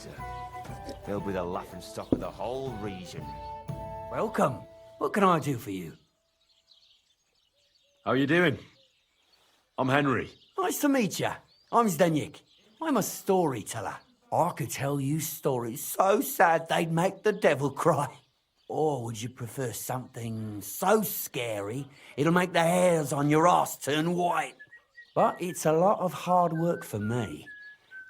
sir. They'll be the laughingstock of the whole region. Welcome. What can I do for you? How you doing? I'm Henry. Nice to meet you. I'm 즈덴엑이. I'm a storyteller. I could tell you stories so sad they'd make the devil cry. Or would you prefer something so scary it'll make the hairs on your ass turn white? But it's a lot of hard work for me.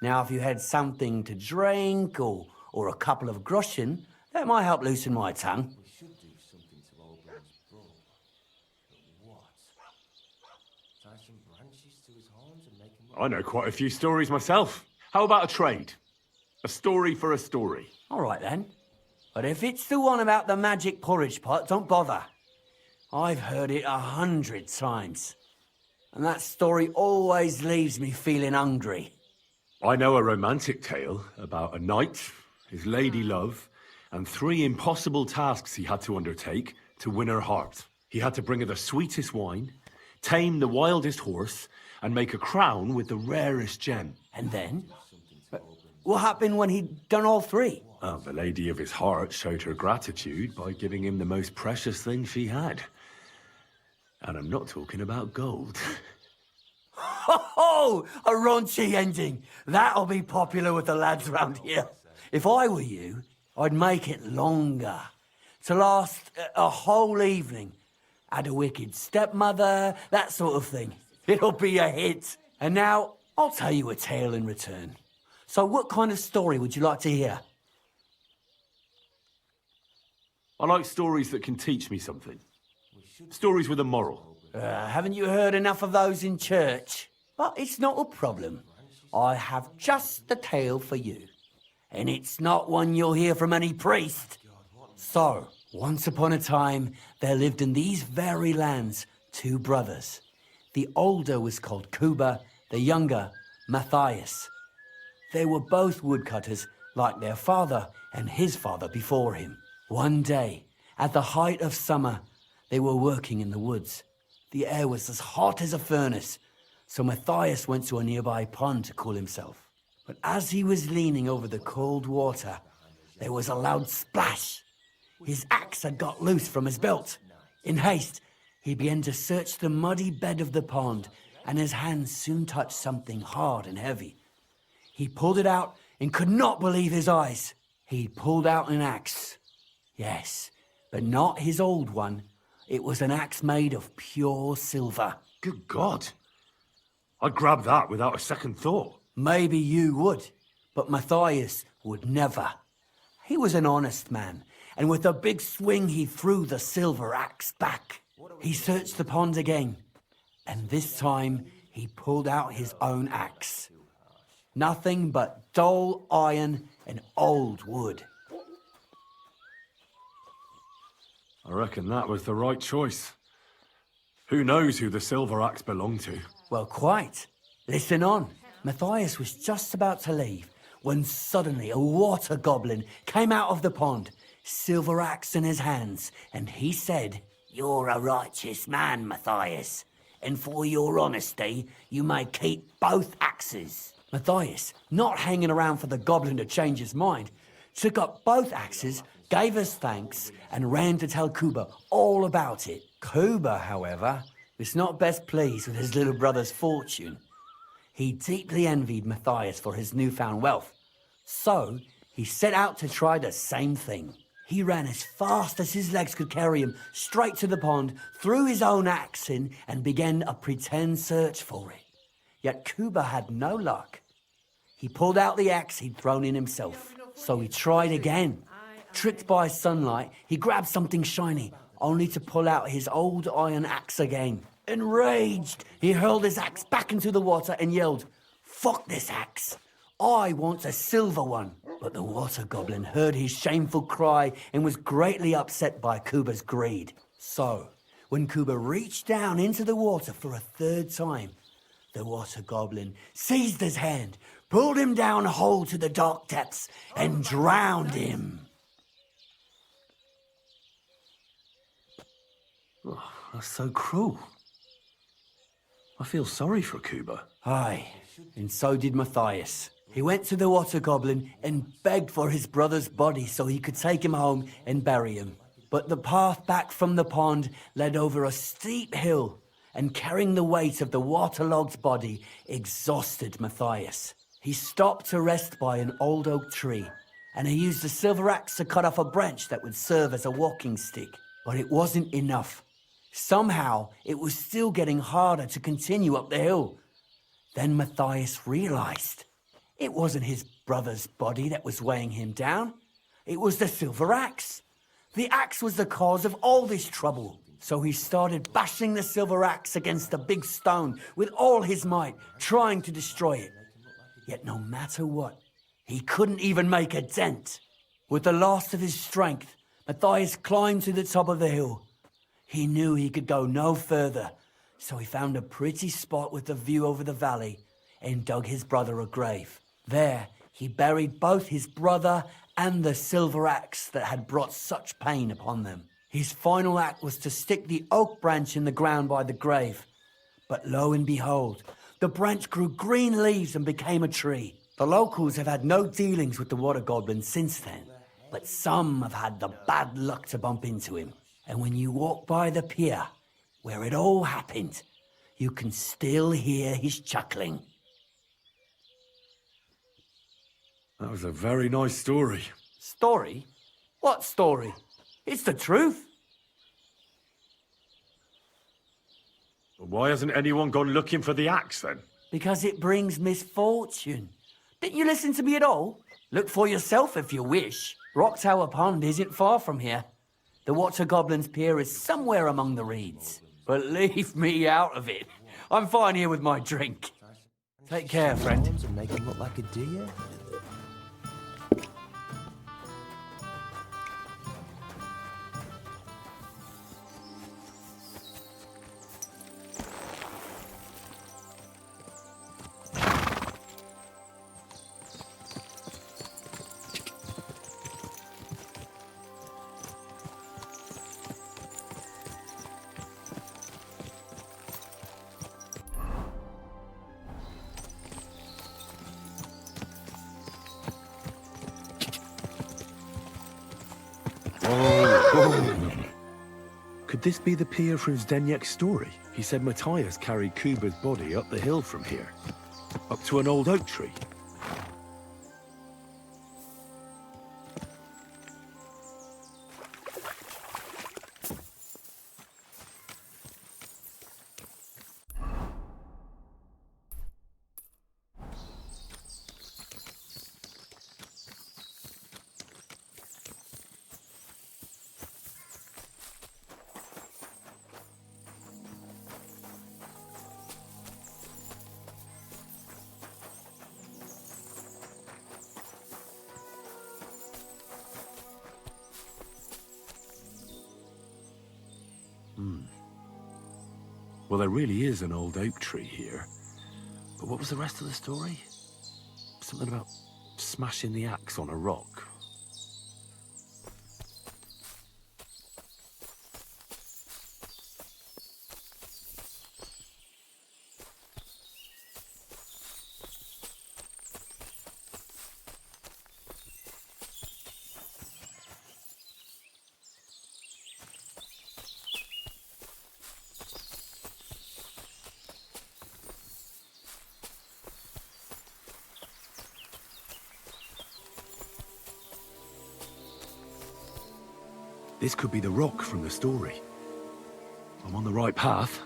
Now, if you had something to drink or a couple of groschen, that might help loosen my tongue. We should do something to old man's bro. But what? Tie some branches to his horns and make him... I know quite a few stories myself. How about a trade? A story for a story. All right, then. But if it's the one about the magic porridge pot, don't bother. I've heard it 100 times. And that story always leaves me feeling hungry. I know a romantic tale about a knight, his lady love, and 3 impossible tasks he had to undertake to win her heart. He had to bring her the sweetest wine, tame the wildest horse, and make a crown with the rarest gem. And then? What happened when he'd done all 3? Well, the lady of his heart showed her gratitude by giving him the most precious thing she had. And I'm not talking about gold. Ho! A raunchy ending. That'll be popular with the lads round here. If I were you, I'd make it longer. To last a whole evening. Add a wicked stepmother, that sort of thing. It'll be a hit. And now, I'll tell you a tale in return. So what kind of story would you like to hear? I like stories that can teach me something. Stories with a moral. Haven't you heard enough of those in church? But it's not a problem. I have just the tale for you. And it's not one you'll hear from any priest. So, once upon a time, there lived in these very lands 2 brothers. The older was called Kuba, the younger, Matthias. They were both woodcutters, like their father and his father before him. One day, at the height of summer, they were working in the woods. The air was as hot as a furnace, so Matthias went to a nearby pond to cool himself. But as he was leaning over the cold water, there was a loud splash. His axe had got loose from his belt. In haste, he began to search the muddy bed of the pond, and his hands soon touched something hard and heavy. He pulled it out and could not believe his eyes. He pulled out an axe. Yes, but not his old one. It was an axe made of pure silver. Good God. I'd grab that without a second thought. Maybe you would, but Matthias would never. He was an honest man, and with a big swing he threw the silver axe back. He searched the pond again, and this time he pulled out his own axe. Nothing but dull iron and old wood. I reckon that was the right choice. Who knows who the silver axe belonged to? Well, quite. Listen on. Matthias was just about to leave when suddenly a water goblin came out of the pond, silver axe in his hands, and he said, "You're a righteous man, Matthias, and for your honesty, you may keep both axes." Matthias, not hanging around for the goblin to change his mind, took up both axes, gave us thanks, and ran to tell Kuba all about it. Kuba, however, was not best pleased with his little brother's fortune. He deeply envied Matthias for his newfound wealth. So, he set out to try the same thing. He ran as fast as his legs could carry him straight to the pond, threw his own axe in, and began a pretend search for it. Yet Kuba had no luck. He pulled out the axe he'd thrown in himself. So he tried again. Tricked by sunlight, he grabbed something shiny, only to pull out his old iron axe again. Enraged, he hurled his axe back into the water and yelled, "Fuck this axe! I want a silver one." But the water goblin heard his shameful cry and was greatly upset by Kuba's greed. So, when Kuba reached down into the water for a 3rd time, the water goblin seized his hand, pulled him down whole to the dark depths, and drowned him. Oh, that's so cruel. I feel sorry for Kuba. Aye, and so did Matthias. He went to the water goblin and begged for his brother's body so he could take him home and bury him. But the path back from the pond led over a steep hill, and carrying the weight of the waterlogged body exhausted Matthias. He stopped to rest by an old oak tree, and he used a silver axe to cut off a branch that would serve as a walking stick. But it wasn't enough. Somehow, it was still getting harder to continue up the hill. Then Matthias realized it wasn't his brother's body that was weighing him down. It was the silver axe. The axe was the cause of all this trouble. So he started bashing the silver axe against the big stone with all his might, trying to destroy it. Yet no matter what, he couldn't even make a dent. With the last of his strength, Matthias climbed to the top of the hill. He knew he could go no further, so he found a pretty spot with a view over the valley and dug his brother a grave. There, he buried both his brother and the silver axe that had brought such pain upon them. His final act was to stick the oak branch in the ground by the grave. But lo and behold, the branch grew green leaves and became a tree. The locals have had no dealings with the water goblin since then, but some have had the bad luck to bump into him. And when you walk by the pier, where it all happened, you can still hear his chuckling. That was a very nice story. Story? What story? It's the truth. But why hasn't anyone gone looking for the axe then? Because it brings misfortune. Didn't you listen to me at all? Look for yourself if you wish. Rock Tower Pond isn't far from here. The Water Goblin's pier is somewhere among the reeds. But leave me out of it. I'm fine here with my drink. Take care, friend. And make him look like a deer. Could this be the pier from Zdeněk's story? He said Matthias carried Kuba's body up the hill from here, up to an old oak tree. Well, there really is an old oak tree here. But what was the rest of the story? Something about smashing the axe on a rock. This could be the rock from the story. I'm on the right path.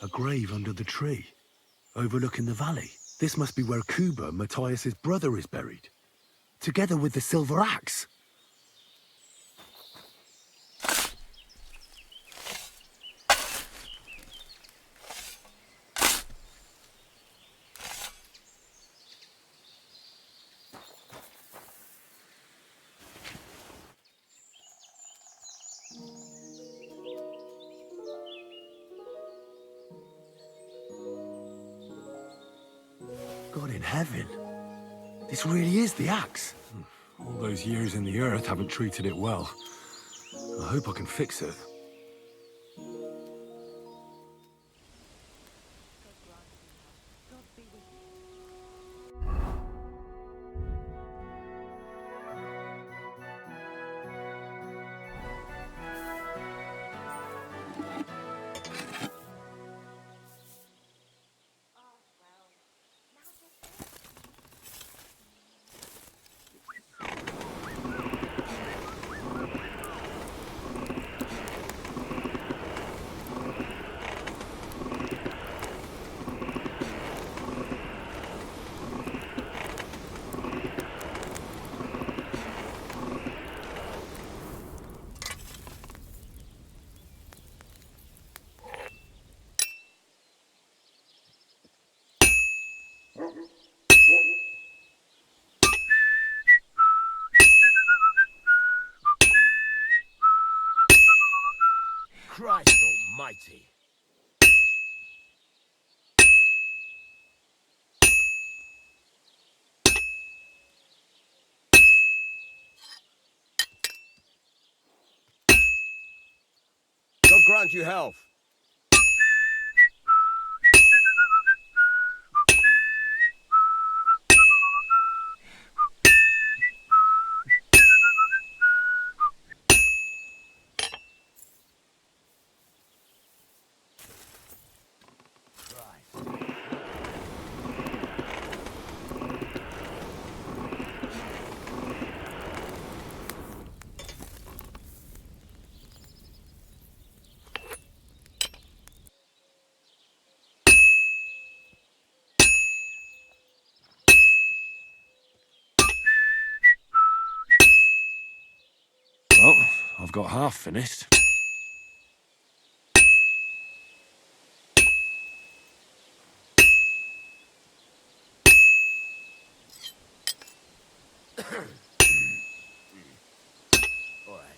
A grave under the tree, overlooking the valley. This must be where Kuba, Matthias's brother, is buried, together with the silver axe. God in heaven. This really is the axe. All those years in the earth haven't treated it well. I hope I can fix it. Christ almighty! God grant you health. Well, I've got half finished. All right.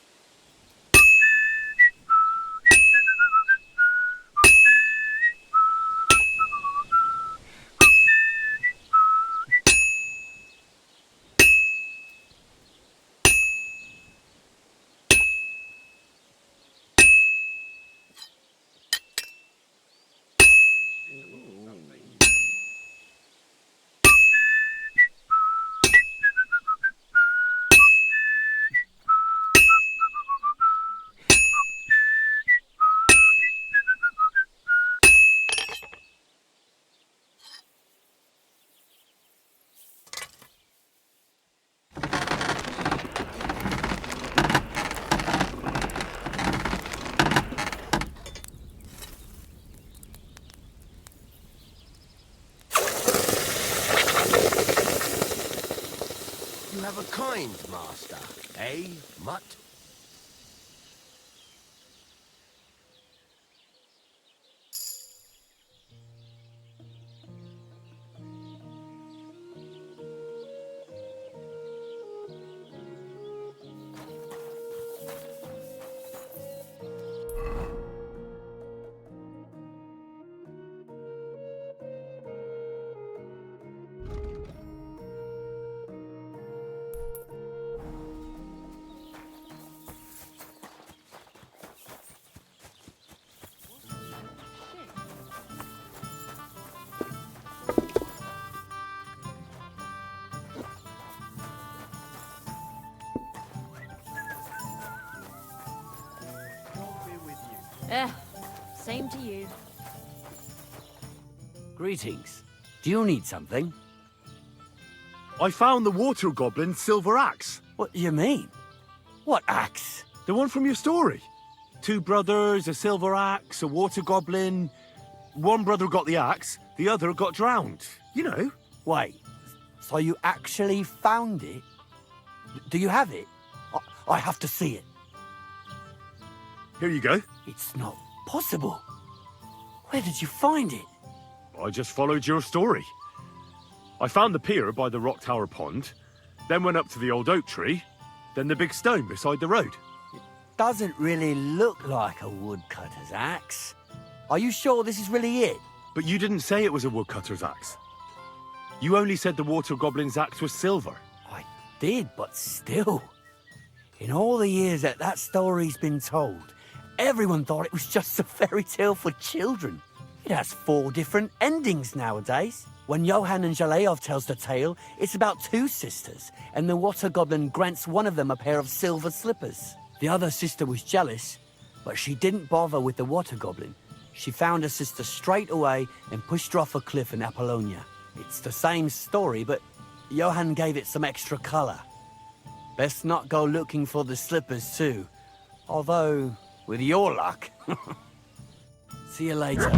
You have a kind master, eh, mutt? Same to you. Greetings. Do you need something? I found the water goblin's silver axe. What do you mean? What axe? The one from your story. 2 brothers, a silver axe, a water goblin. One brother got the axe, the other got drowned. You know. Wait, so you actually found it? Do you have it? I have to see it. Here you go. It's not possible. Where did you find it? I just followed your story. I found the pier by the rock tower pond, then went up to the old oak tree, then the big stone beside the road. Doesn't really look like a woodcutter's axe. Are you sure this is really it? But you didn't say it was a woodcutter's axe. You only said the water goblin's axe was silver. I did, but still. In all the years that story's been told, everyone thought it was just a fairy tale for children. It has 4 different endings nowadays. When Johann and Zhaleov tells the tale, it's about 2 sisters, and the water goblin grants one of them a pair of silver slippers. The other sister was jealous, but she didn't bother with the water goblin. She found her sister straight away and pushed her off a cliff in Apollonia. It's the same story, but Johann gave it some extra colour. Best not go looking for the slippers too. Although, with your luck. See you later.